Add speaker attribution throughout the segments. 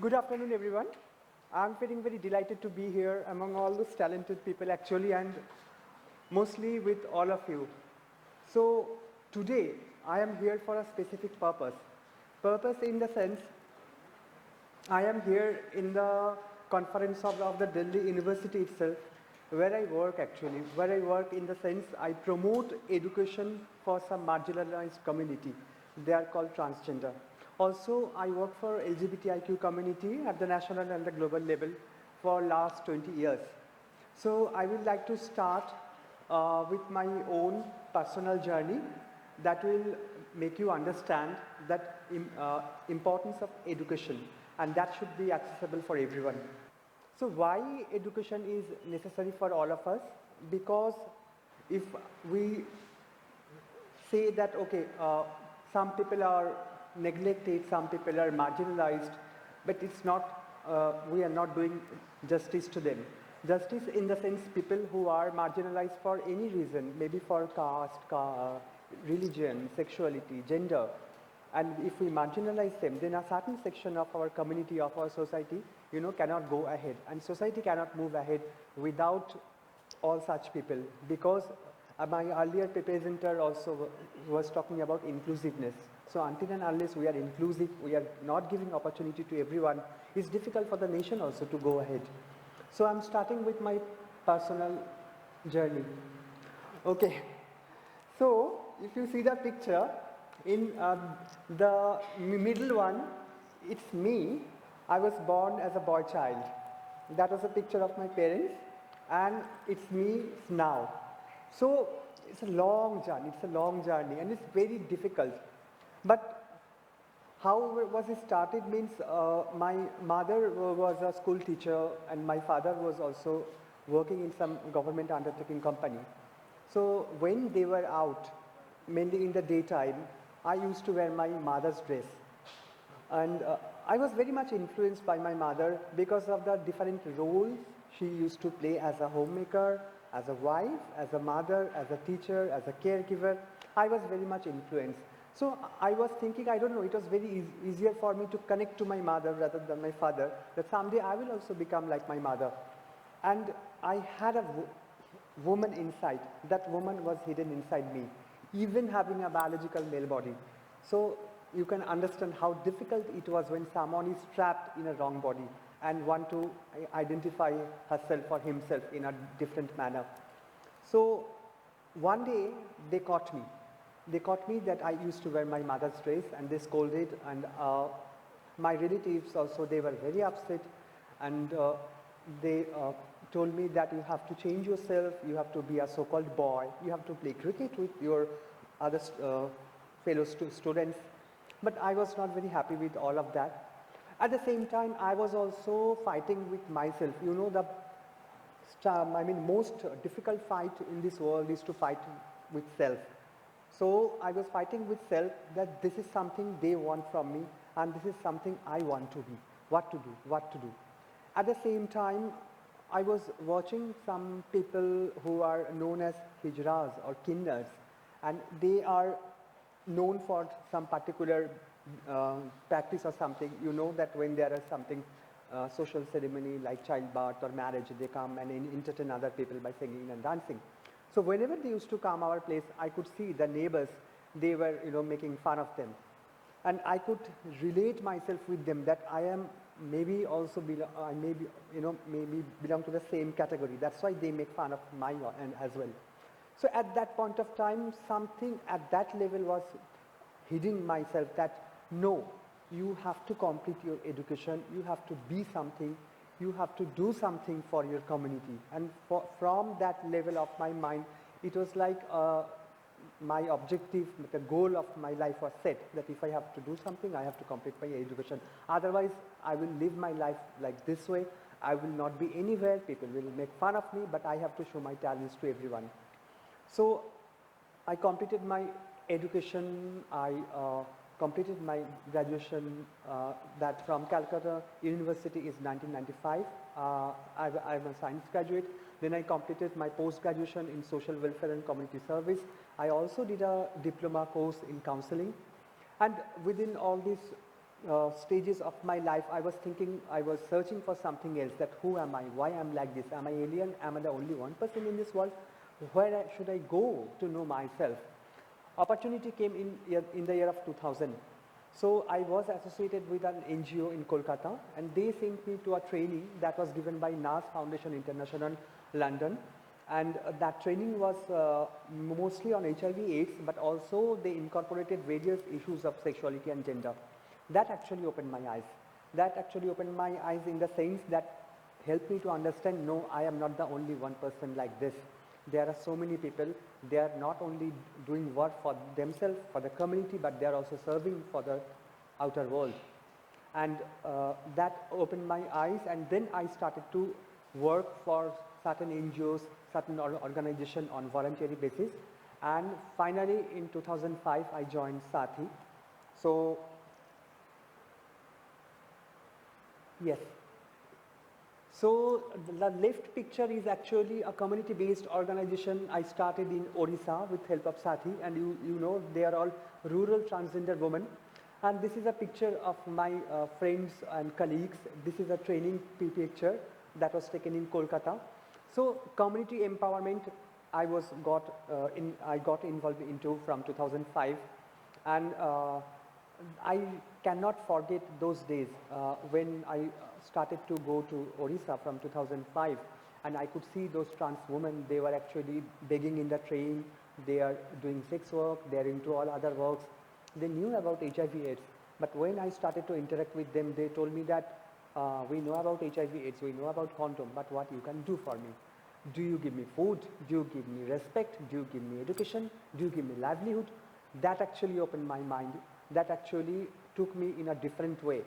Speaker 1: Good afternoon, everyone. I'm feeling very delighted to be here among all those talented people actually, and mostly with all of you. So today I am here for a specific purpose. Purpose in the sense I am here in the conference of the Delhi University itself, where I work actually, where I work in the sense I promote education for some marginalized community. They are called transgender. Also, I work for LGBTIQ community at the national and the global level for last 20 years. So I would like to start with my own personal journey that will make you understand that importance of education, and that should be accessible for everyone. So why education is necessary for all of us? Because if we say that, okay, some people are neglected, some people are marginalized, but it's not, we are not doing justice to them. Justice in the sense people who are marginalized for any reason, maybe for caste, religion, sexuality, gender. And if we marginalize them, then a certain section of our community, of our society, cannot go ahead. And society cannot move ahead without all such people. Because my earlier presenter also was talking about inclusiveness. So until and unless we are inclusive, we are not giving opportunity to everyone, it's difficult for the nation also to go ahead. So I'm starting with my personal journey. Okay. So if you see the picture, in the middle one, it's me. I was born as a boy child. That was a picture of my parents, and it's me now. So it's a long journey, and it's very difficult. But how was it started means my mother was a school teacher and my father was also working in some government undertaking company. So when they were out, mainly in the daytime, I used to wear my mother's dress. And I was very much influenced by my mother because of the different roles she used to play as a homemaker, as a wife, as a mother, as a teacher, as a caregiver. I was very much influenced. So I was thinking, I don't know, it was very easier for me to connect to my mother rather than my father, that someday I will also become like my mother. And I had a woman inside. That woman was hidden inside me, even having a biological male body. So you can understand how difficult it was when someone is trapped in a wrong body and want to identify herself or himself in a different manner. So one day they caught me. They caught me that I used to wear my mother's dress, and they scolded, and my relatives also, they were very upset, and they told me that you have to change yourself, you have to be a so-called boy, you have to play cricket with your other fellow students. But I was not very happy with all of that. At the same time, I was also fighting with myself. Most difficult fight in this world is to fight with self. So I was fighting with self that this is something they want from me and this is something I want to be. What to do. At the same time, I was watching some people who are known as hijras or kinders, and they are known for some particular practice or something. You know that when there is something social ceremony like childbirth or marriage, they come and entertain other people by singing and dancing. So whenever they used to come our place, I could see the neighbors, they were making fun of them. And I could relate myself with them that I am maybe also maybe belong to the same category. That's why they make fun of my end as well. So at that point of time, something at that level was hitting myself that no, you have to complete your education, you have to be something, you have to do something for your community. And from that level of my mind, it was like my objective, the goal of my life was set, that if I have to do something, I have to complete my education. Otherwise, I will live my life like this way. I will not be anywhere. People will make fun of me, but I have to show my talents to everyone. So I completed my education. I completed my graduation that from Calcutta University is 1995. I'm a science graduate. Then I completed my post-graduation in social welfare and community service. I also did a diploma course in counseling. And within all this stages of my life, I was thinking, I was searching for something else, that who am I, why am I like this, am I alien, am I the only one person in this world, where should I go to know myself? Opportunity came in the year of 2000. So I was associated with an NGO in Kolkata, and they sent me to a training that was given by NAS Foundation International, London. And that training was mostly on HIV/AIDS, but also they incorporated various issues of sexuality and gender. That actually opened my eyes. That actually opened my eyes in the sense that helped me to understand, no, I am not the only one person like this. There are so many people. They are not only doing work for themselves, for the community, but they are also serving for the outer world. And that opened my eyes, and then I started to work for certain NGOs, certain organizations on voluntary basis. And finally, in 2005, I joined SAATHII. So, yes. So the left picture is actually a community-based organization I started in Odisha with help of SAATHII, and you know they are all rural transgender women. And this is a picture of my friends and colleagues. This is a training picture that was taken in Kolkata. So community empowerment I got involved into from 2005, and I cannot forget those days when I started to go to Odisha from 2005, and I could see those trans women. They were actually begging in the train, they are doing sex work, they are into all other works. They knew about HIV/AIDS, but when I started to interact with them, they told me that we know about HIV/AIDS, we know about condom, but what you can do for me? Do you give me food? Do you give me respect? Do you give me education? Do you give me livelihood? That actually opened my mind. That actually took me in a different way.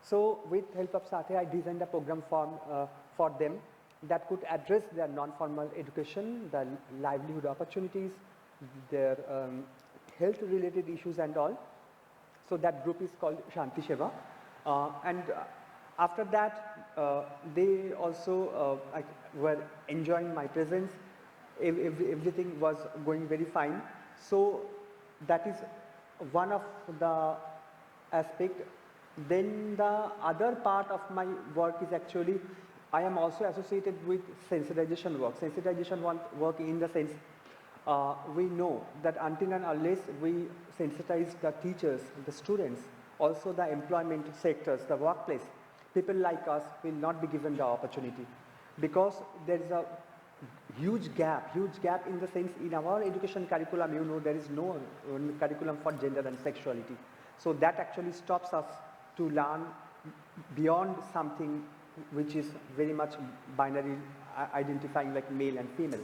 Speaker 1: So with help of SAATHII, I designed a program for them that could address their non-formal education, their livelihood opportunities, their health-related issues and all. So that group is called Shanti Seva. And after that, they also were enjoying my presence. Everything was going very fine. So that is one of the aspect. Then the other part of my work is actually, I am also associated with sensitization work. Sensitization work in the sense, we know that until and unless we sensitize the teachers, the students, also the employment sectors, the workplace, people like us will not be given the opportunity, because there is a huge gap in the sense in our education curriculum, you know, there is no curriculum for gender and sexuality. So that actually stops us to learn beyond something which is very much binary, identifying like male and female.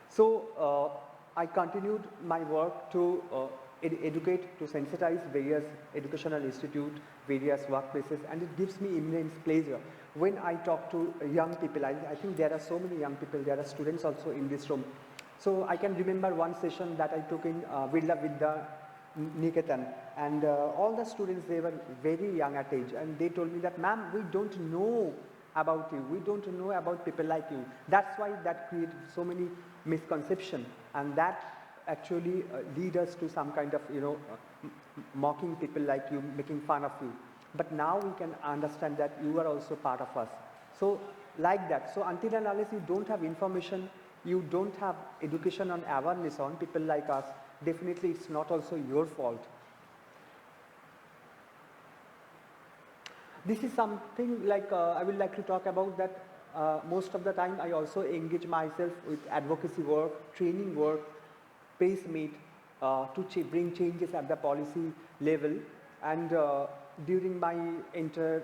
Speaker 1: So I continued my work to educate, to sensitize various educational institutes, various workplaces, and it gives me immense pleasure when I talk to young people. I think there are so many young people, there are students also in this room. So I can remember one session that I took in Vidya Niketan, and all the students, they were very young at age, and they told me that, ma'am, we don't know about you, we don't know about people like you. That's why that created so many misconceptions, and that actually lead us to some kind of, you know, mocking people like you, making fun of you. But now we can understand that you are also part of us. So like that. So until and unless you don't have information, you don't have education and awareness on people like us, definitely it's not also your fault. This is something like I would like to talk about that most of the time I also engage myself with advocacy work, training work, press meet to bring changes at the policy level. And during my entire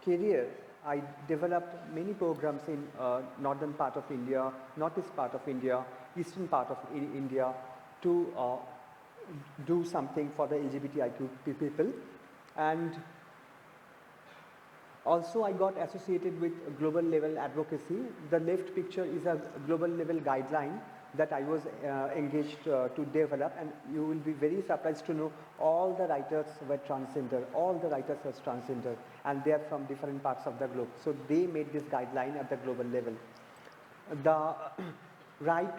Speaker 1: career, I developed many programs in northern part of India, northeast part of India, eastern part of India to do something for the LGBTIQ people. And also I got associated with global level advocacy. The left picture is a global level guideline that I was engaged to develop, and you will be very surprised to know all the writers were transgender, all the writers were transgender, and they are from different parts of the globe. So they made this guideline at the global level. The right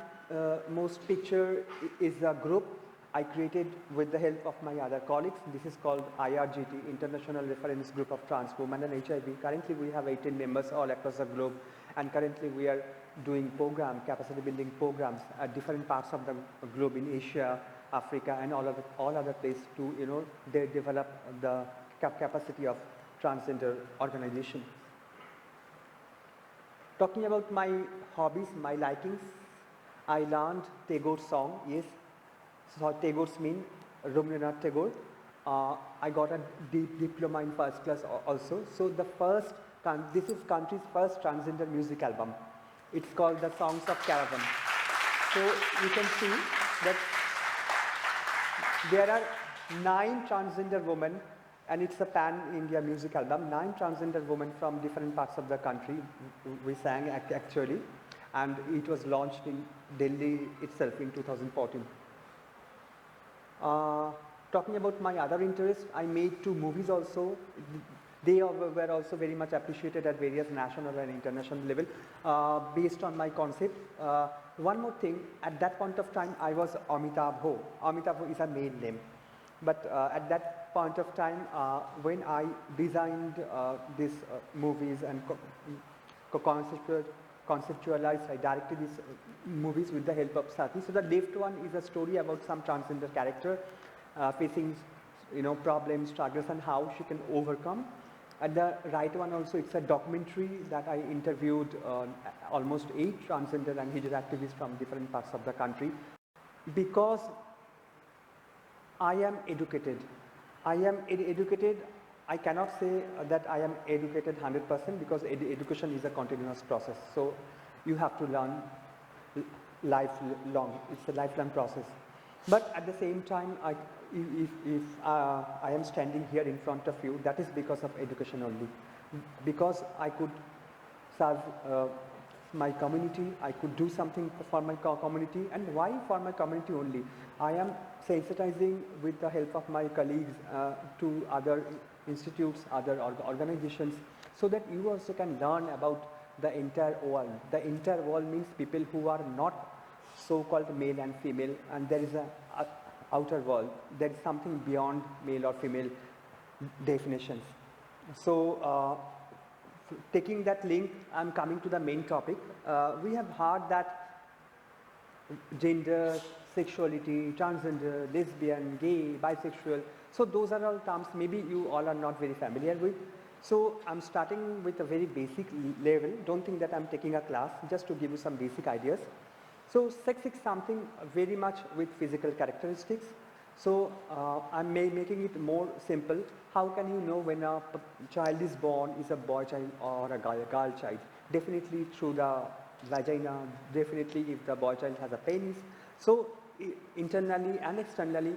Speaker 1: most picture is a group I created with the help of my other colleagues. This is called IRGT, International Reference Group of Trans Women and HIV. Currently we have 18 members all across the globe, and currently we are doing capacity building programs at different parts of the globe in Asia, Africa, and all other places to they develop the capacity of transgender organization. Talking about my hobbies, my likings, I learned Tagore's song, yes. So Tagore's mean Rabindranath Tagore. I got a diploma in first class also. So this is country's first transgender music album. It's called The Songs of Caravan. So you can see that there are 9 transgender women, and it's a pan-India music album. 9 transgender women from different parts of the country we sang actually, and it was launched in Delhi itself in 2014. Talking about my other interests, I made 2 movies also. They were also very much appreciated at various national and international level based on my concept. One more thing, at that point of time I was Amitabh. Amitabh is a male name. But at that point of time, when I designed these movies and conceptualized, I directed these movies with the help of SAATHII. So the left one is a story about some transgender character facing problems, struggles, and how she can overcome. At the right one also, it's a documentary that I interviewed almost 8 transgender and hijab activists from different parts of the country. Because I am educated. I cannot say that I am educated 100% because education is a continuous process. So you have to learn lifelong. It's a lifelong process. But at the same time, if I am standing here in front of you, that is because of education only. Because I could serve my community, I could do something for my community. And why for my community only? I am sensitizing with the help of my colleagues to other institutes, other organizations, so that you also can learn about the entire world. The entire world means people who are not so-called male and female, and there is a outer world. There is something beyond male or female definitions. So taking that link, I'm coming to the main topic. We have heard that gender, sexuality, transgender, lesbian, gay, bisexual. So those are all terms maybe you all are not very familiar with. So I'm starting with a very basic level. Don't think that I'm taking a class, just to give you some basic ideas. So sex is something very much with physical characteristics. So I'm making it more simple. How can you know when a child is born is a boy child or a girl child? Definitely through the vagina, definitely if the boy child has a penis. So internally and externally,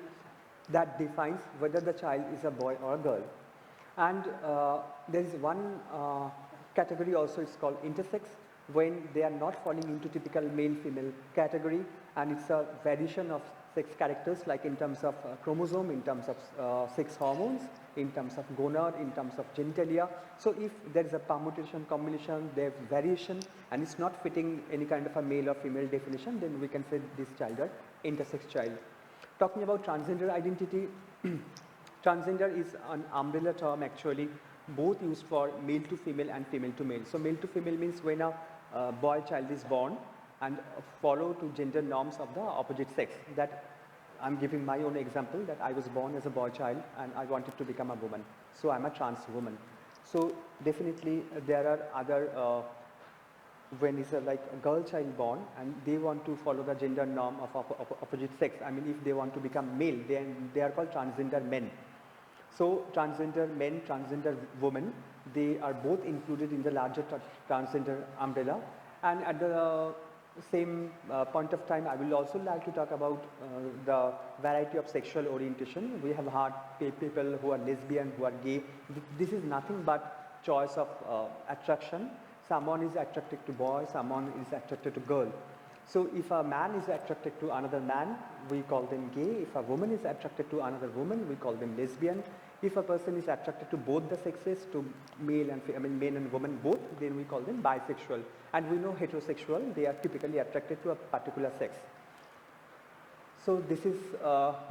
Speaker 1: that defines whether the child is a boy or a girl. And there is one category also, it's called intersex, when they are not falling into typical male-female category, and it's a variation of sex characters, like in terms of chromosome, in terms of sex hormones, in terms of gonad, in terms of genitalia. So if there is a permutation, combination, there's variation, and it's not fitting any kind of a male or female definition, then we can say this child is intersex child. Talking about transgender identity, transgender is an umbrella term actually, both used for male to female and female to male. So male to female means when a boy child is born and follow to gender norms of the opposite sex. That I'm giving my own example, that I was born as a boy child and I wanted to become a woman. So I'm a trans woman. So definitely there are other, when it's like a girl child born and they want to follow the gender norm of opposite sex. I mean, if they want to become male, then they are called transgender men. So transgender men, transgender women, they are both included in the larger transgender umbrella. And at the same point of time, I will also like to talk about the variety of sexual orientation. We have had people who are lesbian, who are gay. This is nothing but choice of attraction. Someone is attracted to boy, someone is attracted to girl. So if a man is attracted to another man, we call them gay. If a woman is attracted to another woman, we call them lesbian. If a person is attracted to both the sexes, to male and men and women both, then we call them bisexual. And we know heterosexual, they are typically attracted to a particular sex. So this is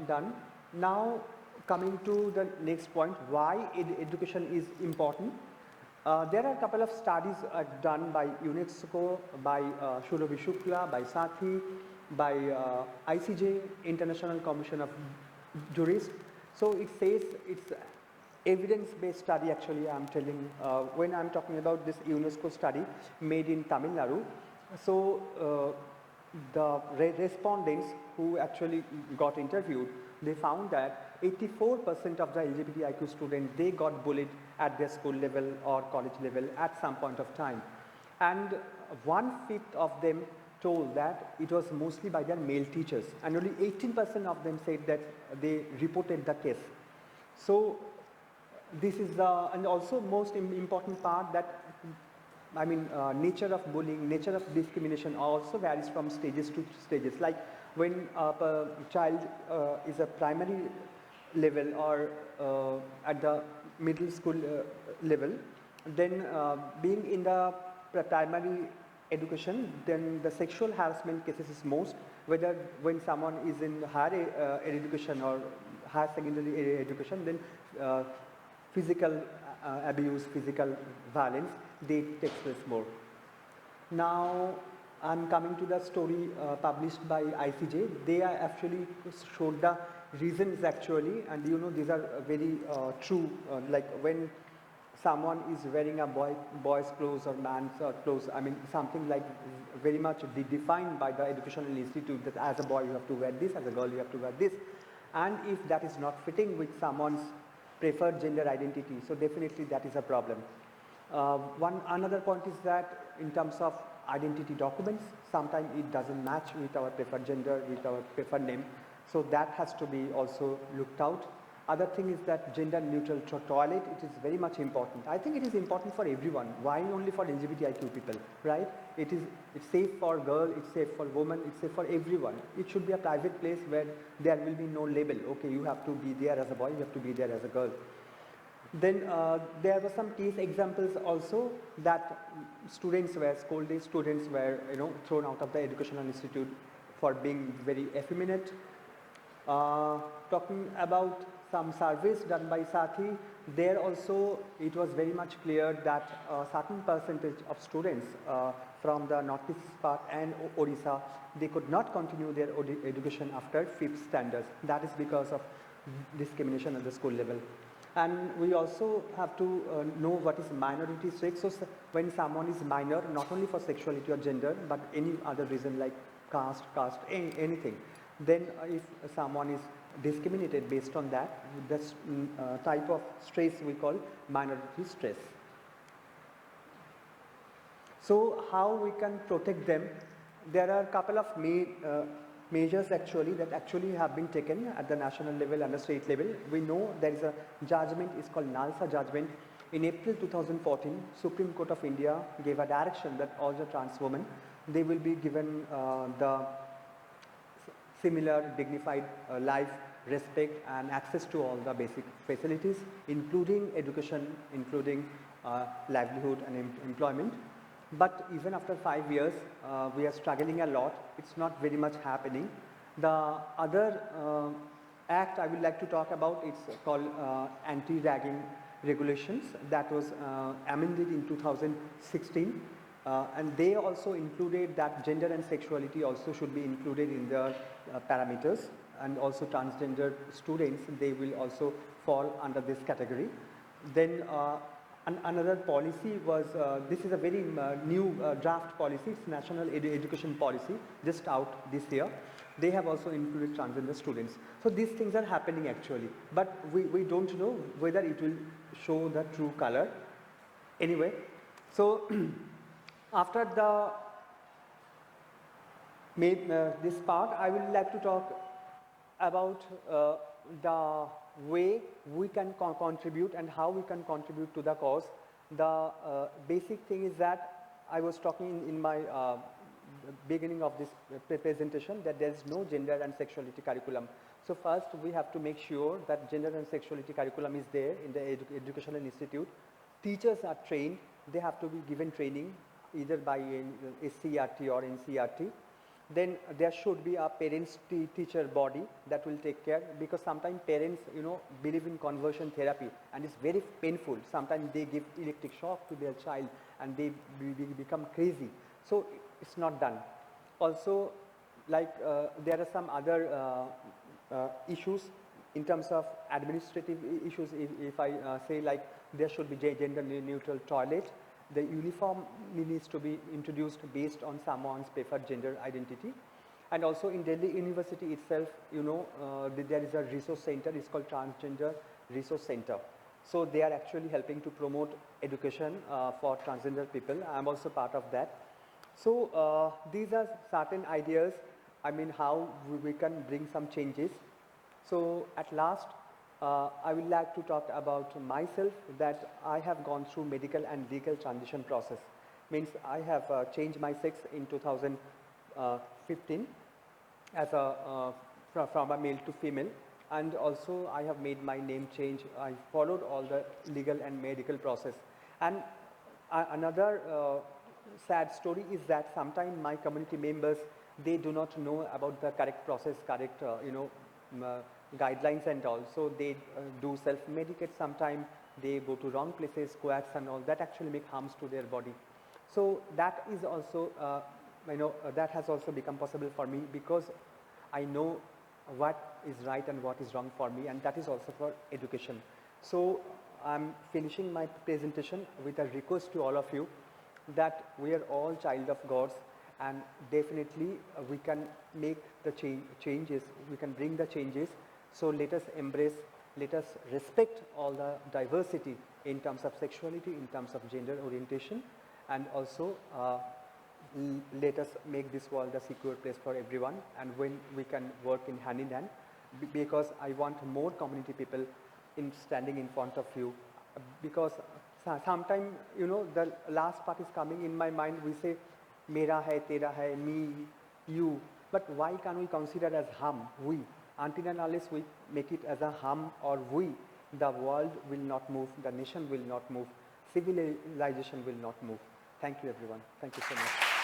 Speaker 1: done. Now coming to the next point, why education is important. There are a couple of studies done by UNESCO, by Surabhi Shukla, by SAATHII, by ICJ, International Commission of Jurists. So it says it's evidence-based study actually I'm telling, when I'm talking about this UNESCO study made in Tamil Nadu. So the respondents who actually got interviewed, they found that 84% of the LGBTIQ students, they got bullied at their school level or college level at some point of time. And 1/5 of them told that it was mostly by their male teachers, and only 18% of them said that they reported the case. So this is the, and also most important part that, I mean, nature of bullying, nature of discrimination also varies from stages to stages. Like when a child is a primary level or at the middle school level, then being in the primary education, then the sexual harassment cases is most, whether when someone is in higher education or higher secondary education, then physical abuse, physical violence, they take place more. Now I'm coming to the story published by ICJ. They are actually showed the reasons actually, and you know these are very true, like when someone is wearing a boy's clothes or man's clothes, I mean something like very much defined by the educational institute that as a boy you have to wear this, as a girl you have to wear this, and if that is not fitting with someone's preferred gender identity, so definitely that is a problem. Another point is that in terms of identity documents, sometimes it doesn't match with our preferred gender, with our preferred name, so that has to be also looked out. Other thing is that gender neutral toilet, it is very much important. I think it is important for everyone. Why only for LGBTIQ people, right? It's safe for girl, it's safe for woman, it's safe for everyone. It should be a private place where there will be no label. Okay, you have to be there as a boy, you have to be there as a girl. Then there were some case examples also that students were scolded, students were thrown out of the educational institute for being very effeminate. Talking about some surveys done by SAATHII, there also it was very much clear that a certain percentage of students from the northeast part and Odisha, they could not continue their education after 5th standards. That is because of discrimination at the school level. And we also have to know what is minority sex. So when someone is minor, not only for sexuality or gender, but any other reason like caste, anything, then if someone is discriminated based on that, this type of stress we call minority stress. So how we can protect them? There are a couple of measures actually that actually have been taken at the national level and the state level. We know there is a judgment, it's called NALSA judgment. In April 2014, Supreme Court of India gave a direction that all the trans women, they will be given the similar dignified life, respect and access to all the basic facilities, including education, including livelihood and employment. But even after 5 years, we are struggling a lot. It's not very much happening. The other act I would like to talk about, it's called anti-ragging regulations that was amended in 2016. And they also included that gender and sexuality also should be included in the parameters, and also transgender students, they will also fall under this category. Then another policy was, this is a very new draft policy, it's National Education Policy, just out this year. They have also included transgender students. So these things are happening actually, but we don't know whether it will show the true color. Anyway, so after this part, I would like to talk about the way we can contribute and how we can contribute to the cause. The basic thing is that I was talking in my beginning of this presentation that there is no gender and sexuality curriculum. So first we have to make sure that gender and sexuality curriculum is there in the educational institute. Teachers are trained, they have to be given training either by SCRT or NCRT. then there should be a parents-teacher body that will take care, because sometimes parents, believe in conversion therapy and it's very painful. Sometimes they give electric shock to their child and they become crazy. So it's not done. Also, like there are some other issues in terms of administrative issues. If I say, like, there should be gender neutral toilet, the uniform needs to be introduced based on someone's preferred gender identity. And also in Delhi University itself, there is a resource center. It's called Transgender Resource Center. So they are actually helping to promote education for transgender people. I'm also part of that. So these are certain ideas, how we can bring some changes. So at last, I would like to talk about myself, that I have gone through medical and legal transition process. Means I have changed my sex in 2015 as from a male to female, and also I have made my name change. I followed all the legal and medical process. And another sad story is that sometimes my community members, they do not know about the correct process, correct guidelines and all. So they do self-medicate sometimes, they go to wrong places, coax and all. That actually make harms to their body. So that is also, that has also become possible for me, because I know what is right and what is wrong for me, and that is also for education. So I'm finishing my presentation with a request to all of you that we are all child of gods, and definitely we can make the changes, we can bring the changes. So let us embrace, let us respect all the diversity in terms of sexuality, in terms of gender orientation, and also let us make this world a secure place for everyone, and when we can work in hand, because I want more community people in standing in front of you, because sometimes, the last part is coming in my mind. We say, mera hai, tera hai, me, you, but why can't we consider as hum, we? Until and unless we make it as a hum or we, the world will not move, the nation will not move, civilization will not move. Thank you, everyone. Thank you so much.